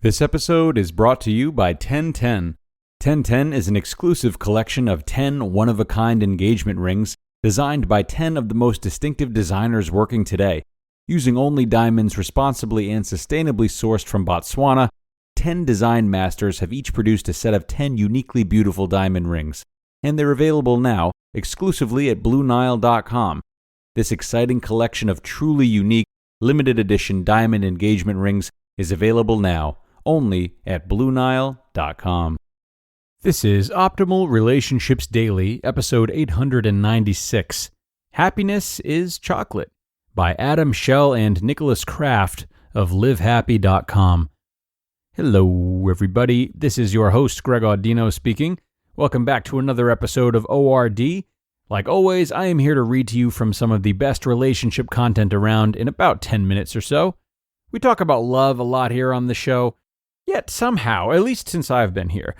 This episode is brought to you by 1010. 1010 is an exclusive collection of 10 one-of-a-kind engagement rings designed by 10 of the most distinctive designers working today. Using only diamonds responsibly and sustainably sourced from Botswana, 10 design masters have each produced a set of 10 uniquely beautiful diamond rings, and they're available now exclusively at BlueNile.com. This exciting collection of truly unique, limited edition diamond engagement rings is available now only at BlueNile.com. This is Optimal Relationships Daily, episode 896. Happiness is Chocolate, by Adam Schell and Nicholas Kraft of LiveHappy.com. Hello, everybody. This is your host, Greg Audino, speaking. Welcome back to another episode of ORD. Like always, I am here to read to you from some of the best relationship content around in about 10 minutes or so. We talk about love a lot here on the show, yet somehow, at least since I've been here,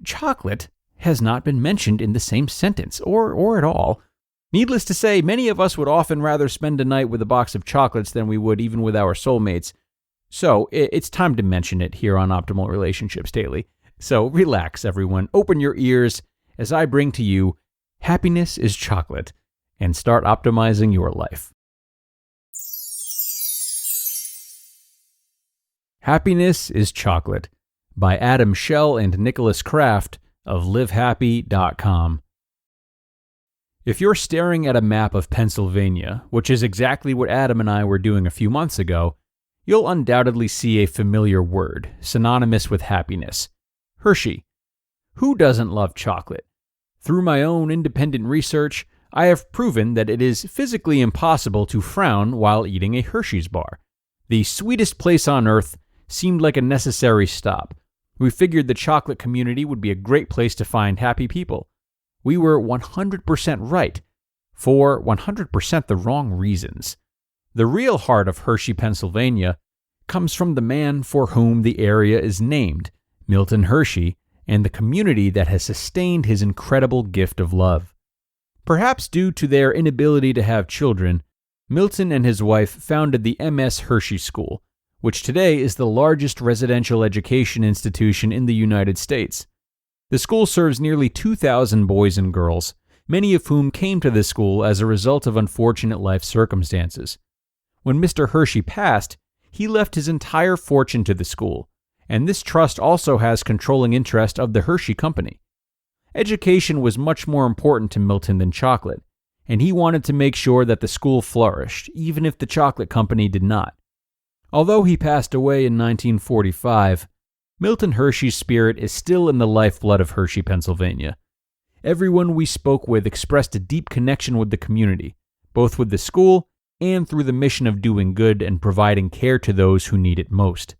chocolate has not been mentioned in the same sentence, or at all. Needless to say, many of us would often rather spend a night with a box of chocolates than we would even with our soulmates. So it's time to mention it here on Optimal Relationships Daily. So relax, everyone. Open your ears as I bring to you Happiness is Chocolate, and start optimizing your life. Happiness is Chocolate, by Adam Schell and Nicholas Kraft of LiveHappy.com. If you're staring at a map of Pennsylvania, which is exactly what Adam and I were doing a few months ago, you'll undoubtedly see a familiar word, synonymous with happiness: Hershey. Who doesn't love chocolate? Through my own independent research, I have proven that it is physically impossible to frown while eating a Hershey's bar. The sweetest place on earth seemed like a necessary stop. We figured the chocolate community would be a great place to find happy people. We were 100% right, for 100% the wrong reasons. The real heart of Hershey, Pennsylvania, comes from the man for whom the area is named, Milton Hershey, and the community that has sustained his incredible gift of love. Perhaps due to their inability to have children, Milton and his wife founded the M.S. Hershey School, which today is the largest residential education institution in the United States. The school serves nearly 2,000 boys and girls, many of whom came to this school as a result of unfortunate life circumstances. When Mr. Hershey passed, he left his entire fortune to the school, and this trust also has controlling interest of the Hershey Company. Education was much more important to Milton than chocolate, and he wanted to make sure that the school flourished, even if the chocolate company did not. Although he passed away in 1945, Milton Hershey's spirit is still in the lifeblood of Hershey, Pennsylvania. Everyone we spoke with expressed a deep connection with the community, both with the school and through the mission of doing good and providing care to those who need it most.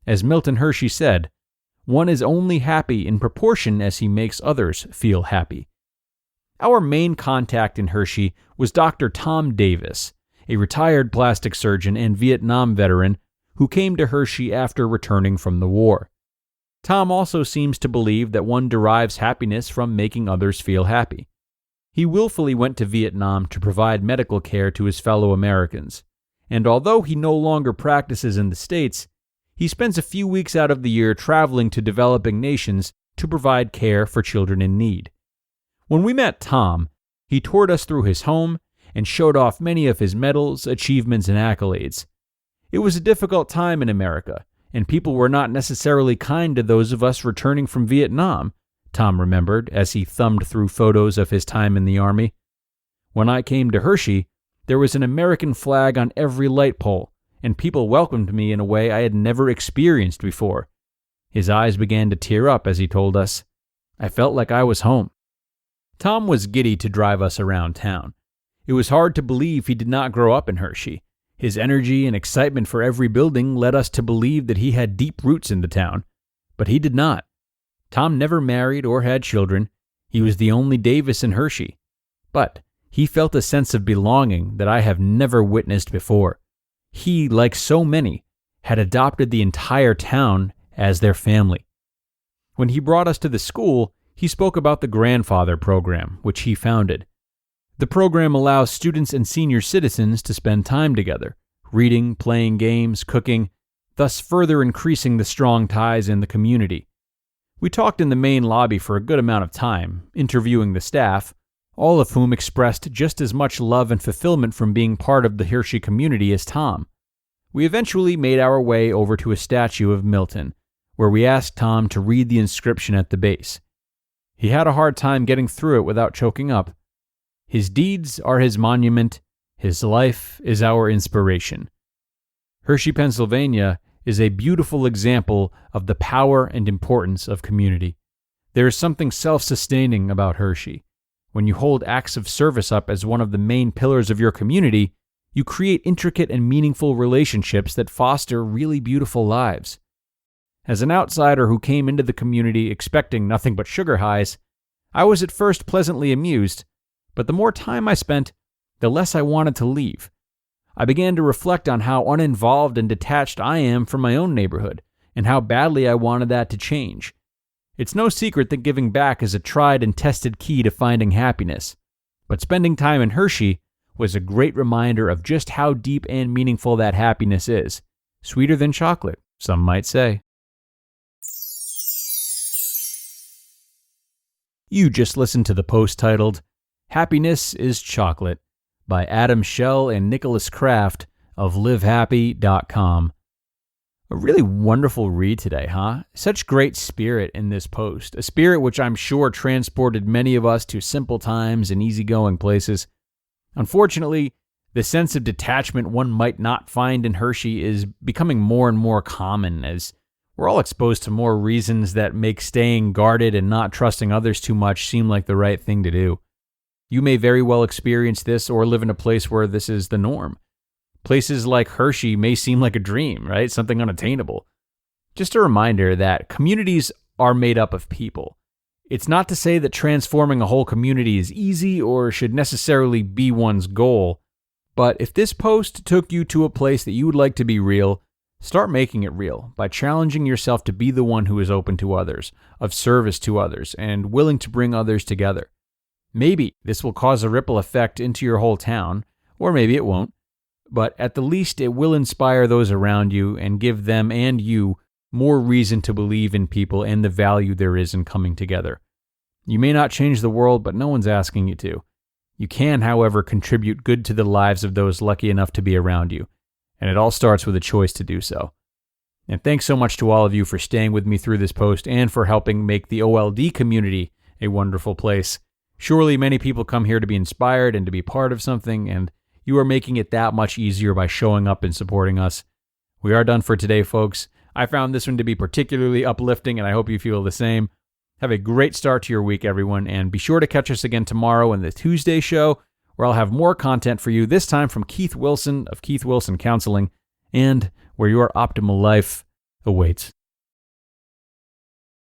As Milton Hershey said, "One is only happy in proportion as he makes others feel happy." Our main contact in Hershey was Dr. Tom Davis, a retired plastic surgeon and Vietnam veteran who came to Hershey after returning from the war. Tom also seems to believe that one derives happiness from making others feel happy. He willfully went to Vietnam to provide medical care to his fellow Americans, and although he no longer practices in the States, he spends a few weeks out of the year traveling to developing nations to provide care for children in need. When we met Tom, he toured us through his home and showed off many of his medals, achievements, and accolades. It was a difficult time in America, and people were not necessarily kind to those of us returning from Vietnam, Tom remembered as he thumbed through photos of his time in the Army. When I came to Hershey, there was an American flag on every light pole, and people welcomed me in a way I had never experienced before. His eyes began to tear up as he told us, "I felt like I was home." Tom was giddy to drive us around town. It was hard to believe he did not grow up in Hershey. His energy and excitement for every building led us to believe that he had deep roots in the town. But he did not. Tom never married or had children. He was the only Davis in Hershey. But he felt a sense of belonging that I have never witnessed before. He, like so many, had adopted the entire town as their family. When he brought us to the school, he spoke about the Grandfather Program, which he founded. The program allows students and senior citizens to spend time together, reading, playing games, cooking. thus further increasing the strong ties in the community. We talked in the main lobby for a good amount of time, interviewing the staff, all of whom expressed just as much love and fulfillment from being part of the Hershey community as Tom. We eventually made our way over to a statue of Milton, where we asked Tom to read the inscription at the base. He had a hard time getting through it without choking up. His deeds are his monument, his life is our inspiration. Hershey, Pennsylvania is a beautiful example of the power and importance of community. There is something self-sustaining about Hershey. When you hold acts of service up as one of the main pillars of your community, you create intricate and meaningful relationships that foster really beautiful lives. As an outsider who came into the community expecting nothing but sugar highs, I was at first pleasantly amused, but the more time I spent, the less I wanted to leave. I began to reflect on how uninvolved and detached I am from my own neighborhood, and how badly I wanted that to change. It's no secret that giving back is a tried and tested key to finding happiness, but spending time in Hershey was a great reminder of just how deep and meaningful that happiness is. Sweeter than chocolate, some might say. You just listened to the post titled, "Happiness is Chocolate," by Adam Schell and Nicholas Kraft of livehappy.com. A really wonderful read today, huh? Such great spirit in this post, a spirit which I'm sure transported many of us to simple times and easygoing places. Unfortunately, the sense of detachment one might not find in Hershey is becoming more and more common as we're all exposed to more reasons that make staying guarded and not trusting others too much seem like the right thing to do. You may very well experience this or live in a place where this is the norm. Places like Hershey may seem like a dream, right? Something unattainable. Just a reminder that communities are made up of people. It's not to say that transforming a whole community is easy or should necessarily be one's goal, but if this post took you to a place that you would like to be real, start making it real by challenging yourself to be the one who is open to others, of service to others, and willing to bring others together. Maybe this will cause a ripple effect into your whole town, or maybe it won't, but at the least it will inspire those around you and give them and you more reason to believe in people and the value there is in coming together. You may not change the world, but no one's asking you to. You can, however, contribute good to the lives of those lucky enough to be around you, and it all starts with a choice to do so. And thanks so much to all of you for staying with me through this post and for helping make the OLD community a wonderful place. Surely many people come here to be inspired and to be part of something, and you are making it that much easier by showing up and supporting us. We are done for today, folks. I found this one to be particularly uplifting, and I hope you feel the same. Have a great start to your week, everyone, and be sure to catch us again tomorrow in the Tuesday show, where I'll have more content for you, this time from Keith Wilson of Keith Wilson Counseling, and where your optimal life awaits.